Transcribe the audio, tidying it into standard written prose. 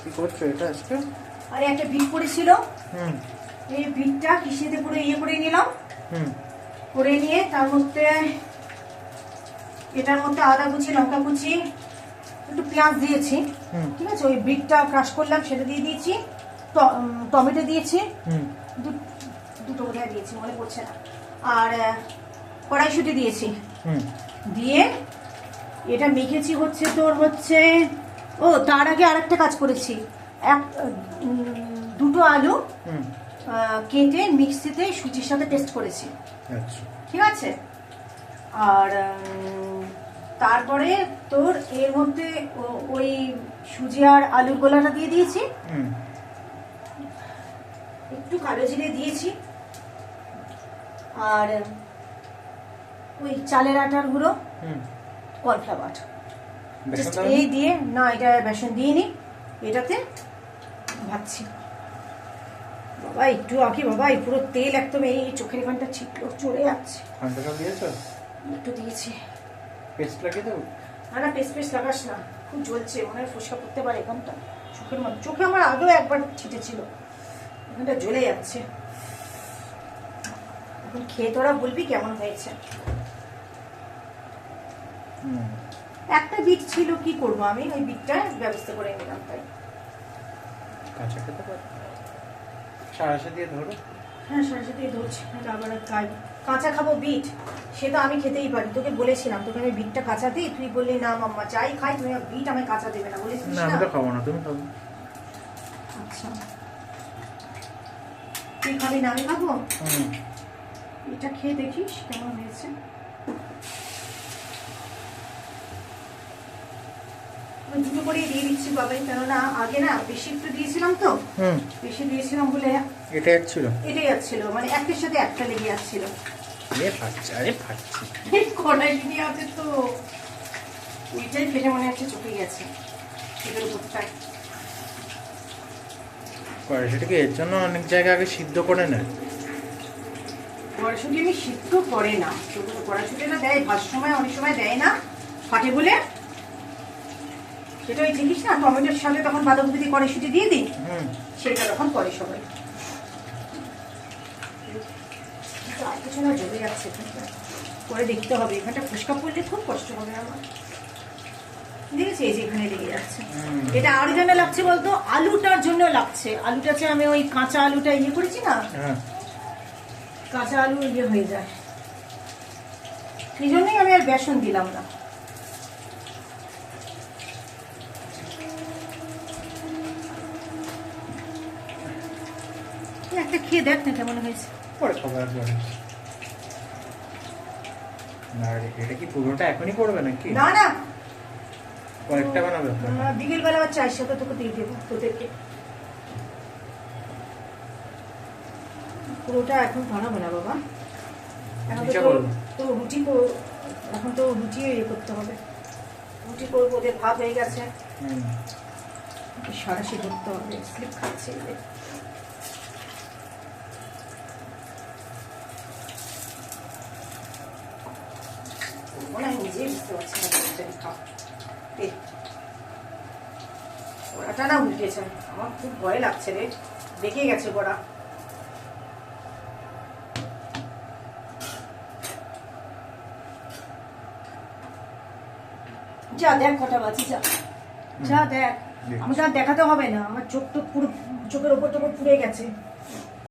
কি করছো এটা আজকে? আরে একটা বিট করেছিল, এই বিটটা কিসেতে পুরো ইয়ে করে নিলাম। করে নিয়ে তার মধ্যে এটার মধ্যে আদা কুচি, লঙ্কা কুচি, একটু পেঁয়াজ দিয়েছি। ঠিক আছে, ওই বিটটা ক্রাশ করলাম, সেটা দিয়ে দিয়েছি। টমেটো দিয়েছি, দুটো বোধহয় দিয়েছি, মনে পড়ছে না। আর কড়াইশুঁটি দিয়েছি। দিয়ে এটা মেখেছি হচ্ছে তোর হচ্ছে, ও তার আগে আরেকটা কাজ করেছি। দুটো আলু কেটে মিক্সিতে সুজির সাথে পেস্ট করেছি। ঠিক আছে, আর তারপরে তোর এর মধ্যে ওই সুজি আর আলুর গোলাটা দিয়ে দিয়েছি, একটু কালো জিরে দিয়েছি, আর ওই চালের আটার গুঁড়ো, কর্নফ্লাওয়ার, এই দিয়ে, না এটা বেসন দিইনি, এটাতে ভাজছি। বাবা একটু আগে বাবা এই পুরো তেল একদম এই চোখের এখানটা ছিটলো, চড়ে যাচ্ছে। একটু দিয়েছি। পেস্ট লাগিয়ে দেবো? না পেস্ট লাগাস না, খুব জ্বলছে, মনে হয় ফোসকা করতে পারে এখানটা, চোখের মধ্যে। চোখে আমার আগেও একবার ছিটেছিল, এখানটা জ্বলে যাচ্ছে। এখন খেয়ে তোরা বলবি কেমন হয়েছে। একটা বিট ছিল, কি করবো আমি, ওই বিটটা ব্যবস্থা করে নিলাম। তাই কাঁচা খেতে পারো, সারাশে দিয়ে ধরো। হ্যাঁ সারাশে দিয়ে ধরছি, আবার কাঁচা খাবো বিট, সে তো আমি খেতেই পারি। তোকে বলেছিলাম, তোকে আমি বিটটা কাঁচা দিই, তুই বললি না মাম্মা যাই খাই তুমি বিট আমায় কাঁচা দেবে না, বলেছিস না? আমি তো খাবো না, তুমি খাবো। আচ্ছা তুই খাবি না, আমি খাবো। এটা খেয়ে দেখিস কেমন হয়েছে। দুটো করে দিয়ে দিচ্ছি বাবাই, কেননা আগে না বেশি একটু দিয়েছিলাম তো, বেশি দিয়েছিলাম বলে এটাই যাচ্ছিল, মানে একটার সাথে একটা লেগে যাচ্ছিল। কড়াইশুঁটি আছে তো, ওইটাই ফেলে মনে হচ্ছে চুকে গেছে এটার উপরটায়। কড়াইশুঁটিকে এর জন্য অনেক জায়গা আগে সিদ্ধ করে নেয়। কড়াইশুঁটি আমি সিদ্ধ করে না, কড়াইশুঁটিটা দেয় ভাজার সময়, অনেক সময় দেয় না, ফাটে বলে। সেটা ওই জিনিস না, টমেটোর সাথে তখন বাঁধাকপি দিয়ে কড়াইশুঁটি দিয়ে দিই, সেটা তখন করে সবাই। জ্বলে যাচ্ছে, পরে দেখতে হবে, এখানটা ফুসকা পড়লে খুব কষ্ট হবে আমার। দেখেছি এই যে এখানে লেগে যাচ্ছে। এটা আর জন্য লাগছে বলতো, আলুটার জন্য লাগছে। আলুটাকে আমি ওই কাঁচা আলুটা ইয়ে করেছি না, কাঁচা আলু ইয়ে হয়ে যায়, সেই জন্যই আমি আর বেসন দিলাম না। একটা খেয়ে দেখ না কেমন হয়েছে। পরে খাবার না, এটা কি পুরোটা এখনই করবে নাকি? না না, কয়েকটা বানাবে? বিকেলবেলা আবার চায়ের সাথে তোকে দিয়ে দেবো, তোদেরকে। পুরোটা এখন বানাবো না বাবা, এখন তো রুটি, এখন তো রুটি ইয়ে করতে হবে, রুটি করবো। ওদের ভাত হয়ে গেছে, সারাশি ধরতে হবে, স্লিপ খাচ্ছে। নিজেই বুঝতে পারছি না ওরাটা না উল্টেছে, আমার খুব ভয় লাগছে রে, দেখে গেছে ওরা। যা দেখ কটা বাজি, যা দেখ। আমাকে আর দেখাতে হবে না, আমার চোখ তো পুরো, চোখের ওপর পুড়ে গেছে।